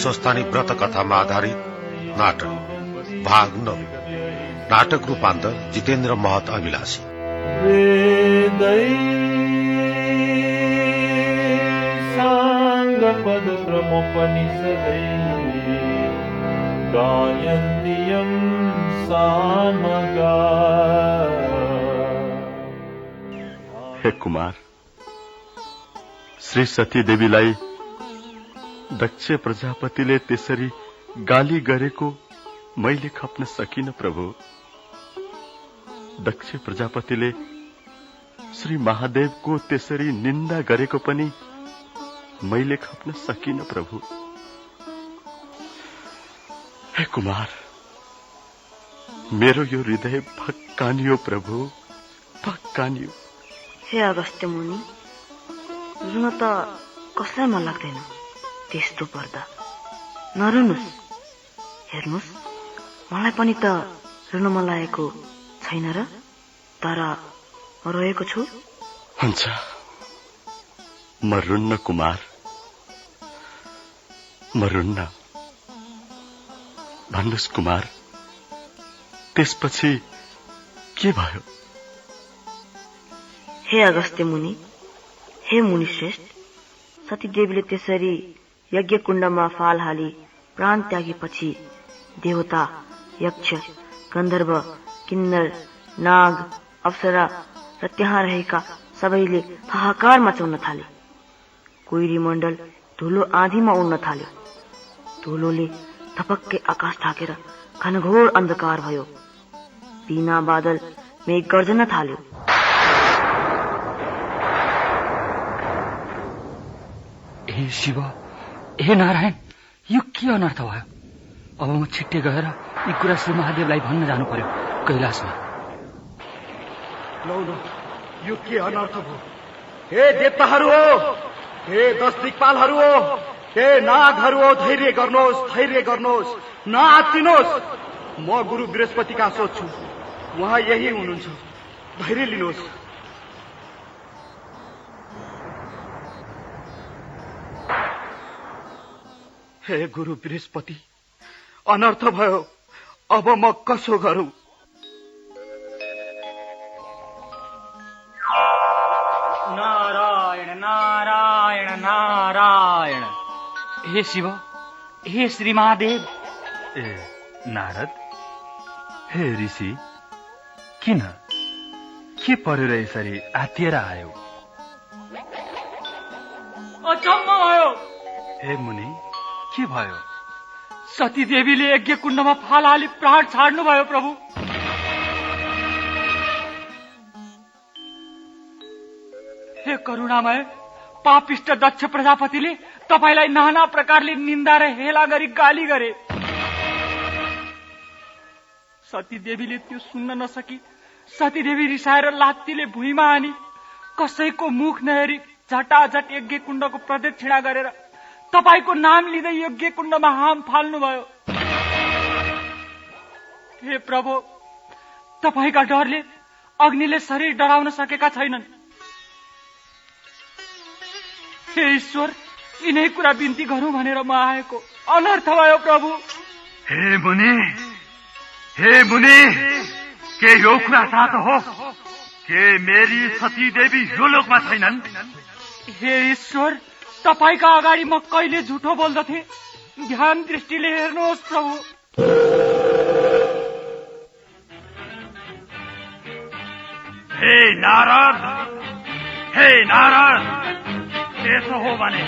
विश्वस्तानी व्रत कथामा आधारित नाटक भाग 9। नाटक रूपान्तर जितेन्द्र महत अभिलाषी। सांगपद क्रमोपनिषदै गायन्त्यं सामगा। हे कुमार, श्री सती देवीलाई दक्ष प्रजापतिले त्यसरी गाली गरेको मैले खप्न सकिन प्रभु। दक्ष प्रजापतिले श्री महादेवको त्यसरी निन्दा गरेको पनि मैले खप्न सकिन प्रभु। हे कुमार, मेरो यो हृदय भक्कानियो प्रभु, भक्कानियो। हे अगस्त्य मुनि, रुन त कसलाई मन लाग्दैन, त्यस्तो पर्दा नरुनुस्। हेर्नुस्, मलाई पनि त रुन मन लागेको छैन र, तर म रोएको छु। हुन्छ, म रुन्न कुमार, म रुन्न। भन्नुस् कुमार, त्यसपछि के भयो? हे अगस्त्य मुनि, हे मुनि श्रेष्ठ, सती देवीले त्यसरी यज्ञ कुण्डमा फाल हाली प्राण त्यागेपछि देवता, यक्ष, गन्धर्व, किन्नर, नाग, अप्सरा र त्यहाँ रहेका सबैले हाहाकार मचाउन थाले। कोइरी मण्डल धुलो आँधीमा उड्न थाल्यो। धुलोले थपक्कै आकाश ढाकेर घनघोर अन्धकार भयो। बिना बादल मेघ गर्जन थाल्यो। हे शिव, हे नारायण, यो के अनर्थ भयो? अब म छिट्टै गएर यी कुरा श्री महादेवलाई भन्न जानु पर्यो कैलाशमा। लौ, यो के अनर्थ भयो? हे देवताहरू हो, हे 10 दिक्पालहरू हो, हे नागहरू हो, धैर्य गर्नुहोस्, धैर्य गर्नुहोस्, नआत्तिनुहोस्। म गुरु बृहस्पतिका सोध्छु, उहाँ यही हुनुहुन्छ, धैर्य लिनुहोस्। हे गुरु बृहस्पति, अनर्थ भयो, अब म कसो गरौं? नारायण नारायण नारायण। हे शिव, हे श्री महादेव। ए नारद, हे ऋषि, किन के पर्यो र यसरी आत्तिएर आयो? अचम्म भयो। हे मुनि, के भयो? सती देवीले यज्ञ कुण्डमा फाल हाली प्राण छाड्नु भयो प्रभु। हे करुणामय, पापिष्ट दक्ष प्रजापतिले तपाईलाई नाना प्रकारले निन्दा र हेला गरी गाली गरे। सती देवीले त्यो सुन्न नसकी सती देवी रिसाएर लात्तीले भुइँमा हानी कसैको मुख नहेरी झटाझट यज्ञ कुण्डको प्रदक्षिणा गरेर तपाईको नाम लिँदै यज्ञ कुण्डमा हाम फाल्नुभयो। हे प्रभु, तपाईका डरले अग्निले शरीर डराउन सकेका छैनन्। हे ईश्वर, यिनै कुरा बिन्ती गरौँ भनेर म आएको, अनर्थ भयो प्रभु। हे मुनि, के यो कुरा साँचो हो? के मेरी सती देवी यो लोकमा छैनन्? हे ईश्वर, तपाईका अगाडि म कहिले झुठो बोल्दथे? ध्यान दृष्टिले हेर्नुहोस् प्रभु। हे नारद, त्यसो हो भने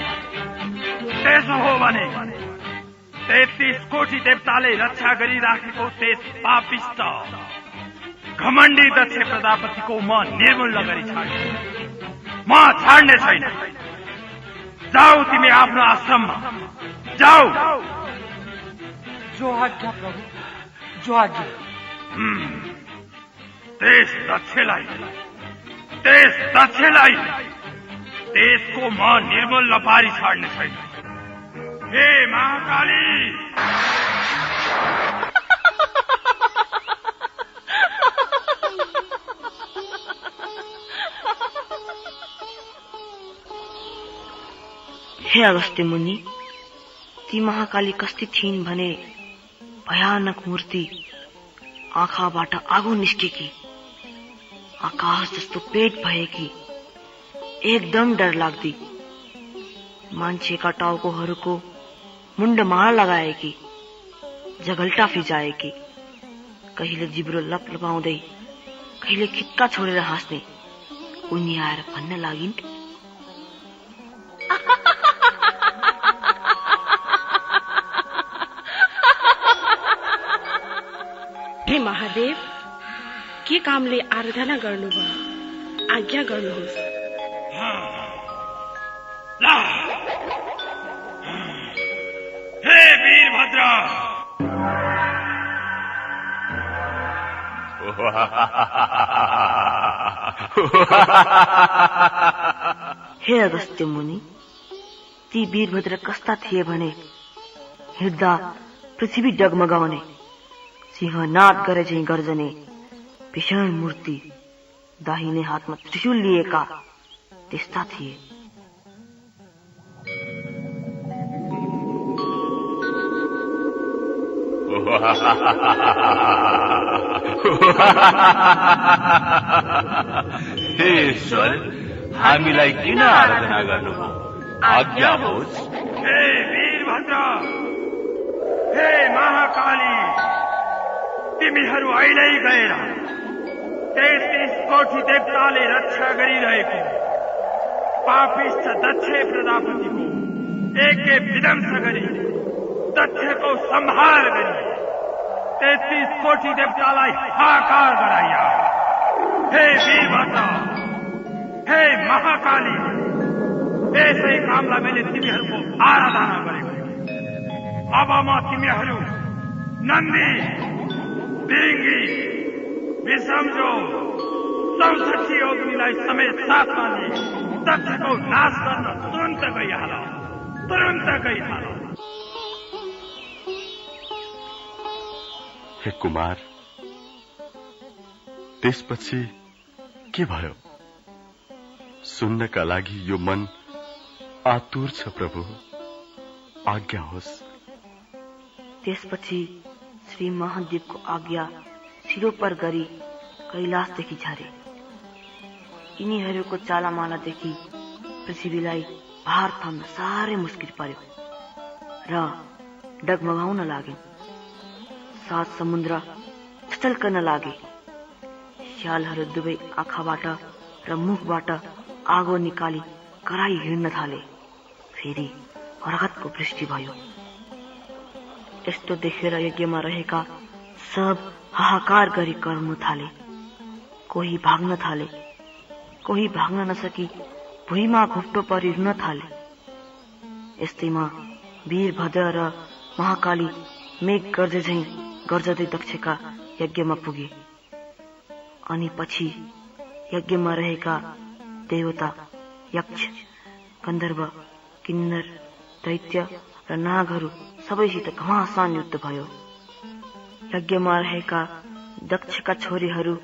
33 कोटी देवताले रक्षा गरिराखेको त्यस पापिष्ट घमण्डी दक्ष प्रजापतिको म निर्मूल गरी छाड्छु। म छाड्ने छैन। जाऊ, तिमी आफ्नो आश्रममा जाऊ। जो आज्ञा प्रभु, जो आज्ञा। त्यस दक्षलाई त्यसको म निर्मूल पारी छाड्ने छैन। हे महाकाली, हे अगस्त्य मुनि, ती महाकाली कस्ती थिइन् भने भयानक मूर्ति, आँखाबाट आगो निस्केकी, आकाश जस्तो पेट भएकी, एकदम डर लाग्दी, मान्छेका टाउकोहरूको मुण्डमाला लगाएकी, जगल्टा फिजाएकी, कहिले जिब्रो लपलपाउँदै कहिले खिच्का छोडेर हाँस्ने उनी आएर भन्न लागिन्, हे महादेव, के कामले आराधना गर्नुभयो? आज्ञा गर्नुहोस्। हे वीरभद्र, हे अगस्त्य मुनि, ती वीरभद्र कस्ता थिए भने हिँड्दा पृथ्वी डगमगाउने, सिंहनाद गरे झैं गर्जने भीषण मूर्ति, दाहिने हातमा त्रिशूल लिएका त्यस्ता थिए। हे ईश्वर, हामीलाई किन आराधना गर्नुभयो? आज्ञा होस्। हे वीरभद्र, हे महाकाली, तिमीहरू अहिले गएर 33 कोटी देवताले रक्षा गरिरहेको पापिष्ठ दक्ष प्रजापतिको एक विध्वंस गरी दक्षको संहार गरी 33 कोटी देवतालाई हाहाकार गराइया। हे वीरभद्र, हे महाकाली, यसै कामलाई मैले तिमीहरूको आराधना गरेको। अब म तिमीहरू नन्दी, बिङ्गी, विषमजो 64 अग्निलाई समेत साथमा लिए दक्षको नाश गर्न तुरन्त गइहाल। हे कुमार, त्यसपछि के भयो? सुन्नका लागि यो मन आतुर छ प्रभु, आज्ञा होस्। त्यसपछि श्री महादेवको आज्ञा सिरोपर गरी कैलाशदेखि झरे। यिनीहरूको चालामालादेखि पृथ्वीलाई भार थाम्न साह्रै मुस्किल पर्यो र डगमगाउन लाग्यो। 7 समुद्र छचल्कन लागे। स्यालहरू दुवै आँखाबाट र मुखबाट आगो निकाली कराई हिँड्न थाले। फेरि रगतको वृष्टि भयो। यस्तो देखेर यज्ञमा रहेका सब हाहाकार गरी कराउन थाले। कोही भाग्न थाले, कोही भाग्न नसकी भुइँमा घुप्टो परि रुन थाले। यस्तैमा वीरभद्र र महाकाली मेघ गर्जे झैं गर्जदै दक्षका यज्ञमा पुगे। अनि पछि यज्ञमा रहेका देवता, यक्ष, गन्धर्व, किन्नर, दैत्य र नागहरू सबैसित घमासान युद्ध भयो। यज्ञमा रहेका दक्षका छोरीहरू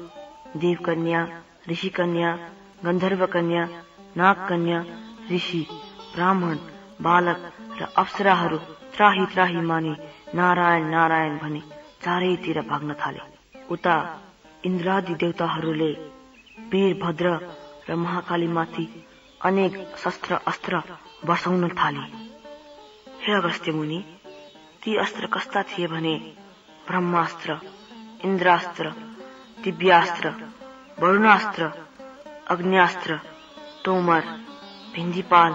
देवकन्या, ऋषिकन्या, गन्धर्वकन्या, नागकन्या, ऋषि, ब्राह्मण, बालक र अप्सराहरू त्राही त्राही मानि नारायण नारायण भनी चारैतिर भाग्न थाले। उता इन्द्रादि देवताहरूले वीरभद्र र महाकालीमाथि अनेक शस्त्र अस्त्र बर्साउन थाले। हे अगस्त्य मुनि, ती अस्त्र कस्ता थिए भने ब्रह्मास्त्र, इन्द्रास्त्र, दिव्यास्त्र, वरुणास्त्र, अग्न्यास्त्र, तोमर, भिन्जीपाल,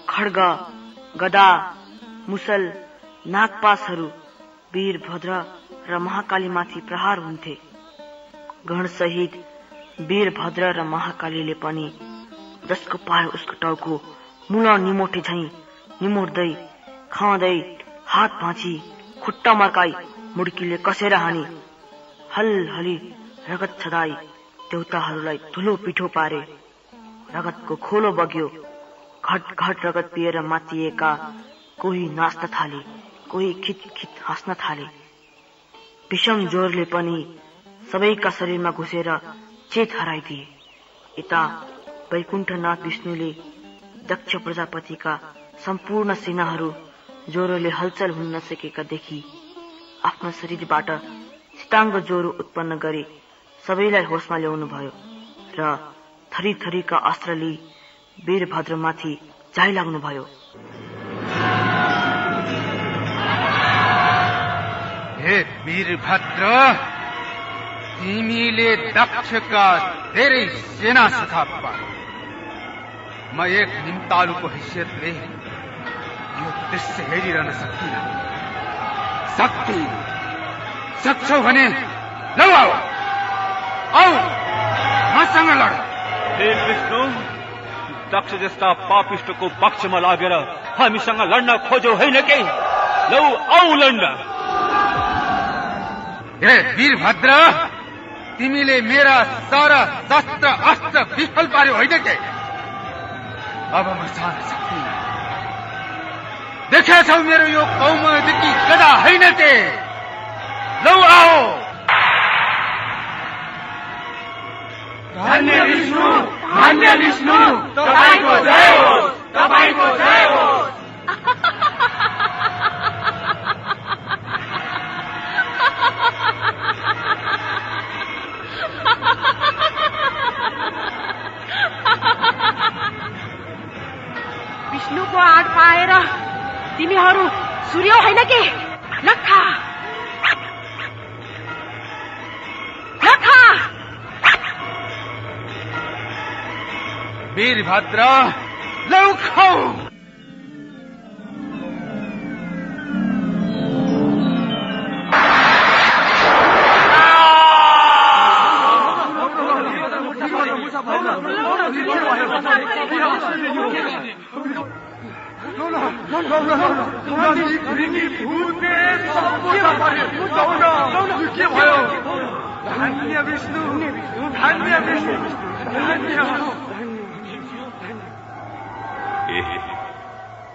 खड्ग, गदा, मुसल, नागपासहरू वीरभद्र र महाकालीमाथि प्रहार हुन्थे। गणसहित वीरभद्र र महाकालीले पनि जसको पायो उसको टाउको मुला निमोठे झैं निमोट्दै, खाँदै, हात भाँची, खुट्टा मर्काई, मुड्कीले कसेर हानी, हलहली रगत छदाई देवताहरूलाई धुलो पिठो पारे। रगतको खोलो बग्यो। घट घट रगत पिएर मातिएका कोही नाच्न थाले, कोही खिच खिच हाँस्न थाले। विषम ज्वरले पनि सबैका शरीरमा घुसेर चेत हराइदिए। यता वैकुण्ठनाथ विष्णुले दक्ष प्रजापतिका सम्पूर्ण सेनाहरू ज्वरोले हलचल हुन नसकेका देखि आफ्नो शरीरबाट शीताङ्ग ज्वरो उत्पन्न गरी सबैलाई होसमा ल्याउनुभयो र थरी थरीका अस्त्र लिई वीरभद्रमाथि जाइ लाग्नुभयो। हे वीरभद्र, तिमीले दक्षका धेरै सेना सखा पाए। म एक निम्तालुको हैसियतले यो दृश्य हेरिरहन सक्दिन। सक्छौ भने लौ आऊ मसँग लड। हे विष्णु, दक्ष जस्ता पापिष्टको पक्षमा लागेर हामीसँग लड्न खोज्यौ होइन के? लौ आऊ लड्न। हे वीरभद्र, तिमीले मेरा सारा शस्त्र अस्त्र विफल पार्यो होइन के? अब म सहन सक्दिन। देखेछौ मेरो यो कौमुदकी गदा होइन के? लौ आओ। धन्य विष्णु, धन्य विष्णु, तपाईको जय होस्, तपाईको जय होस्। विष्णुको आड पाएर तिमीहरू सूर्य होइन के? लखा वीरभद्र, लौ खाऊ। धन्य विष्णु, धन्य विष्णु, धन्य।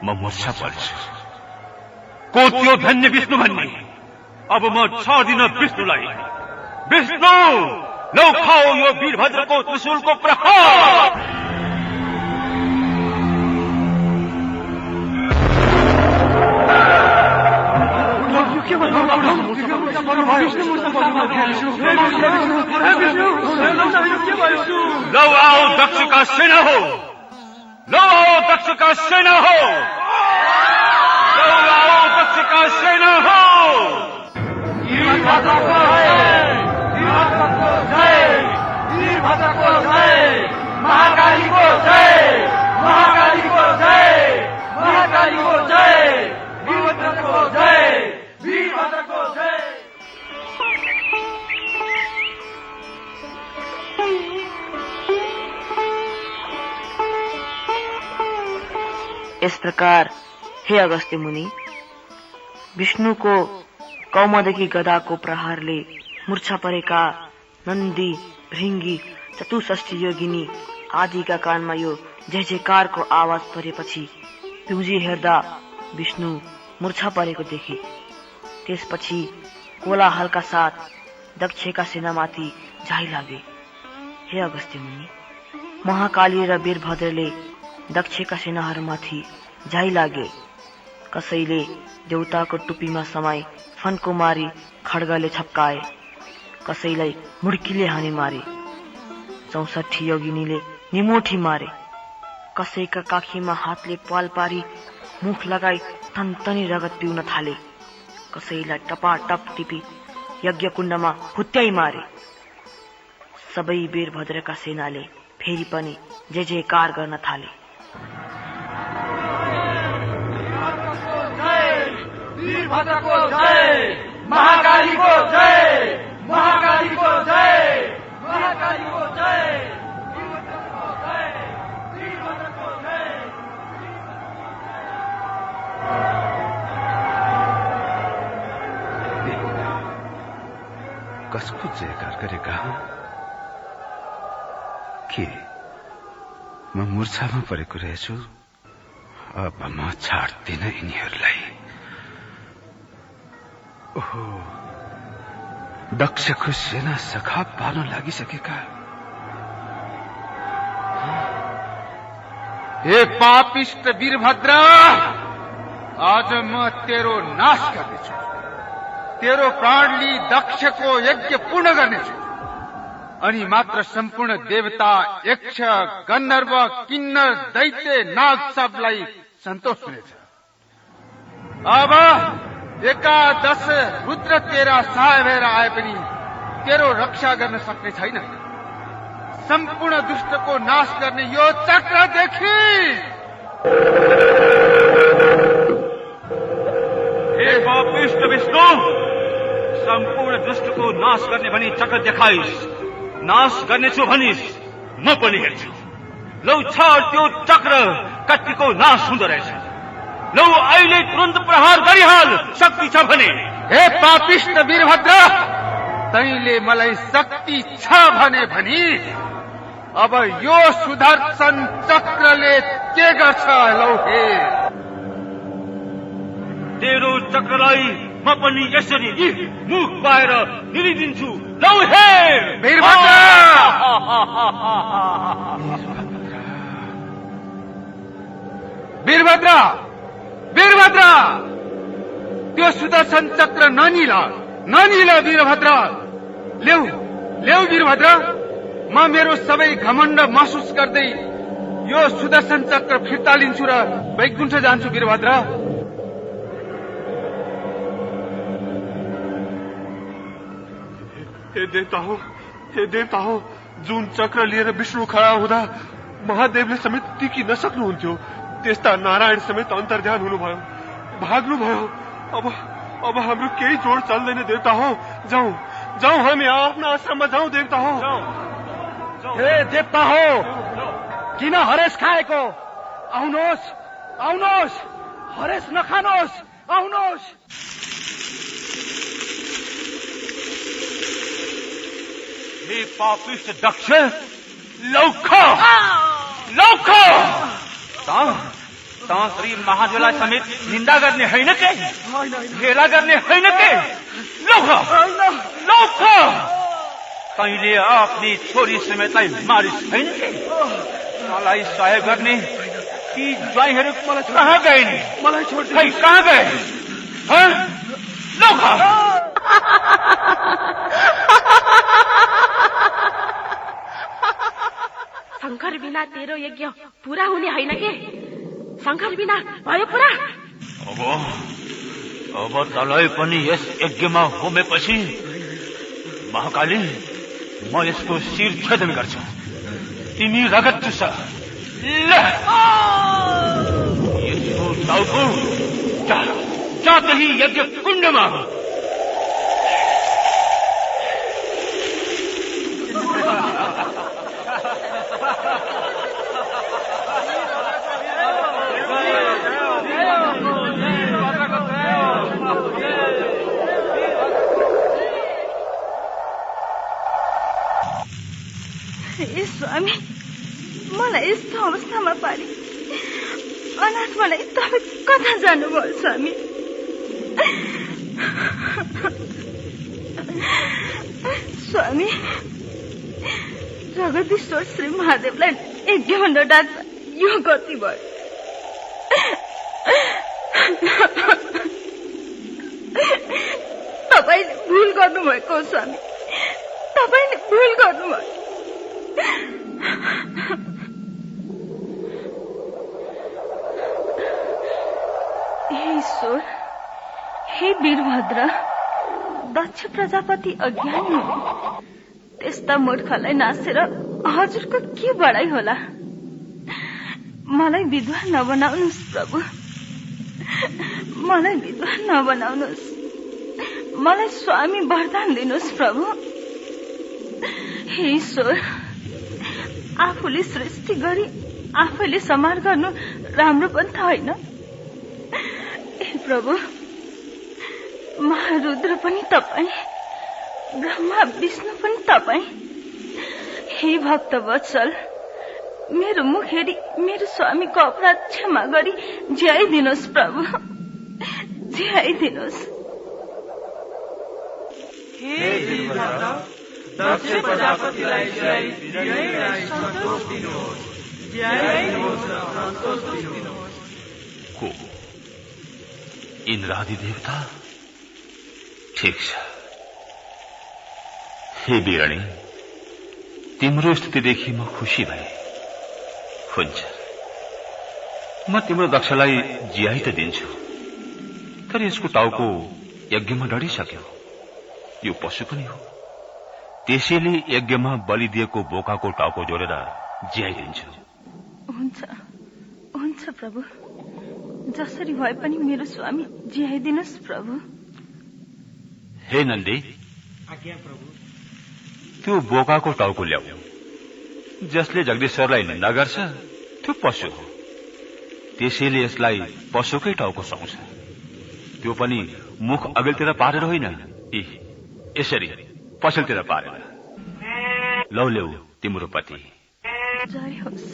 म मूर्छा पर्छु। को त्यो धन्य विष्णु भन्ने? अब म छ दिन विष्णुलाई। विष्णु, लौ खाऊ यो वीरभद्रको त्रिशूलको प्रहार। लौ आओ दक्ष का सेना हो, लौ आओ दक्ष का सेना हो, लौ आओ दक्ष का सेना हो। वीरभद्र को जय, वीरभद्र को जय, वीरभद्र को जय, महाकाली को जय, महाकाली को जय, महाकाली को जय, वीरभद्र को जय, वीरभद्र को जय। इस प्रकार हे अगस्त्य मुनि, विष्णुको कौमदकी गदाको प्रहारले मूर्छा परेका नन्दी, भृंगी, चतुष्षष्ठी योगिनी आदिका कानमा यो जय जयकारको आवाज परेपछि पिउजी हेर्दा विष्णु मूर्छा परेको देखे। त्यसपछि कोलाहलका साथ दक्षका सेनामाथि जाइ लागे। हे अगस्त्य मुनि, महाकाली र वीरभद्रले दक्षका सेनाहरूमाथि जाइ लागे। कसैले देउताको टुप्पीमा समाई फन्को मारी खड्गले छप्काए, कसैलाई मुड्कीले हानी मारे, 64 योगिनीले निमोठी मारे, कसैका काखीमा हातले पाल पारी मुख लगाई तन्तनी रगत पिउन थाले, कसैलाई टपाटप टिपी यज्ञकुण्डमा हुत्याई मारे। सबै वीरभद्रका सेनाले फेरि पनि जय जयकार गर्न थाले। वीरभद्र को जय, महाकाली को जय, महाकाली को जय, महाकाली को जय, वीरभद्र को जय, वीरभद्र को जय। कसको जयकार गरेका? के म मूर्छामा परेको रहेछु? अब म छाड्दिन यिनीहरूलाई। ओहो, दक्षको सेना सखा पार्न लागिसकेका। हे पापिष्ट वीरभद्र, आज म तेरो नाश गर्नेछु, तेरो प्राण लिई दक्षको यज्ञ पूर्ण गर्नेछु, अनि मात्र सम्पूर्ण देवता, यक्ष, गन्धर्व, किन्नर, दैत्य, नाग सबलाई सन्तोष हुनेछ। अब एकादश रुद्र तेरा सहाय भएर आए पनि तेरो रक्षा गर्न सक्ने छैन। सम्पूर्ण दुष्टको नाश गर्ने यो चक्रदेखि हे पापिष्ट विष्णु, सम्पूर्ण दुष्टको नाश गर्ने भनी चक्र देखाइस्, नाश गर्नेछु भनिस्, म पनि हेर्छु। लौ छ त्यो चक्र कतिको नाश हुँदो रहेछ। लौ अहिले तुरन्त प्रहार गरिहाल, शक्ति छ भने। हे पापिष्ट वीरभद्र, तैले मलाई शक्ति छ भने भनी अब यो सुदर्शन चक्रले के गर्छ लौ हेर। तेरो चक्रलाई म पनि यसरी मुख पाएर निलिदिन्छु, लौ हेर। वीरभद्र, वीरभद्र, वीरभद्र, त्यो सुदर्शन चक्र ननिल, ननिल वीरभद्र। ल्याउ, ल्याउ वीरभद्र। म मेरो सबै घमण्ड महसुस गर्दै यो सुदर्शन चक्र फिर्ता लिन्छु र वैकुण्ठ जान्छु वीरभद्र। हे देवता हो, जुन चक्र लिएर विष्णु खडा हुँदा महादेवले समेत टिकी नसक्नुहुन्थ्यो, त्यस्ता नारायण समेत अन्तर्ध्यान हुनुभयो, भाग्नुभयो। अब हाम्रो केही जोड चल्दैन देवता हो। जाउँ जाउँ, हामी आफ्नो आश्रममा जाउँ देवता हो। हे देवता हो, किन हरेस खाएको? आउनुहोस्, आउनुहोस्, हरेस नखानुहोस्, आउनुहोस्। हे पापिष्ट दक्ष, लौख लौख, त श्री महादेवलाई समेत निन्दा गर्ने होइन के, हेला गर्ने होइन के? लौख लौख, तैले आफ्नी छोरी समेतलाई मारिस होइन के? मलाई सहयोग गर्ने ती ज्वाइँहरू कहाँ गए नि? मलाई छोड, कहाँ गए? लौख। शंकर बिना तेरो यज्ञ पूरा हुने होइन के? शंकर बिना भयो पूरा? अब तँलाई पनि यस यज्ञमा होमेपछि महाकाली, म यसको शिर छेदन गर्छु, तिमी रगत चुस। यसको टाउको जा त्यही यज्ञ कुण्डमा। स्वामी, मलाई यस्तो अवस्थामा पारी अनाथ मलाई तपाईँ कता जानुभयो स्वामी? स्वामी, जगदीश्वर श्री महादेवलाई यज्ञ डाक्दा यो गति भयो। तपाईँले भुल गर्नुभएको स्वामी, तपाईँले भुल गर्नुभयो। हे ईश्वर, हे वीरभद्र, दक्ष प्रजापति अज्ञानी हो, त्यस्ता मूर्खलाई नासेर हजुरको के बढाइ होला? मलाई विधवा नबनाउनुहोस् प्रभु, मलाई विधवा नबनाउनुहोस्, मलाई स्वामी वरदान दिनुहोस् प्रभु। हे ईश्वर, आफूले सृष्टि गरी आफैले संहार गर्नु राम्रो पनि त होइन। हे प्रभु, महारुद्र पनि तपाईँ, ब्रह्मा विष्णु पनि तपाईँ। हे भक्त वत्सल, मेरो मुख हेरी मेरो स्वामीको अपराध क्षमा गरी ज्याइदिनुहोस् प्रभु, ज्याइदिनुहोस्। दक्ष प्रजापतिलाई जय सन्तोष दिनुहोस्, जय सन्तोष दिनुहोस्। इन्द्रादि देवता ठिक छ। हे वीरणी, तिम्रो स्थितिदेखि म खुशी भए। हुन्छ, म तिम्रो दक्षलाई जियाइ त दिन्छु, तर यसको टाउको यज्ञमा डढिसक्यो। यो पशु पनि हो, त्यसैले यज्ञमा बलि दिएको बोकाको टाउको जोडेर जियाइदिन्छु। हुन्छ हुन्छ प्रभु, जसरी भए पनि मेरो स्वामी जियाइदिनुहोस् प्रभु। हे नन्दी, आज्ञा प्रभु। त्यो बोकाको टाउको ल्याऊ। जसले जगदीश्वरलाई निन्दा गर्छ त्यो पशु हो, त्यसैले यसलाई पशुकै टाउको सुहाउँछ। त्यो पनि मुख अघिल्तिर पारेर होइन, यसरी पछिल्तिर पारेर। लौ ल्याऊ तिम्रो पति। जय होस्,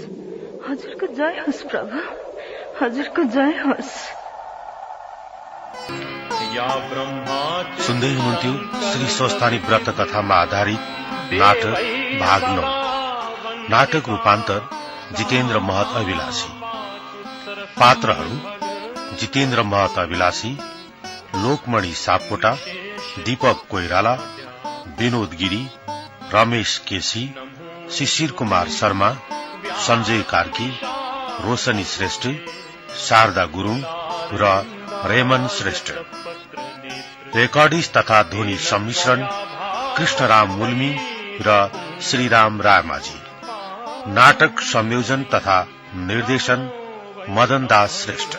हजुरको जय होस् प्रभु, हजुरको जय होस्। सुन्दै हुनुहुन्थ्यो श्री स्वस्थानी व्रत कथामा आधारित नाटक भाग 9। नाटक रूपान्तर जितेन्द्र महत अभिलाषी। पात्रहरू जितेन्द्र महत अभिलाषी, लोकमणि सापकोटा, दीपक कोइराला, विनोद गिरी, रमेश केसी, शिशिर कुमार शर्मा, संजय कार्की, रोशनी श्रेष्ठ, शारदा गुरुङ र रेमन श्रेष्ठ। रेकर्डिस्ट तथा ध्वनि सम्मिश्रण कृष्णराम मुल्मी र श्रीराम रायमाझी। नाटक संयोजन तथा निर्देशन मदन दास श्रेष्ठ।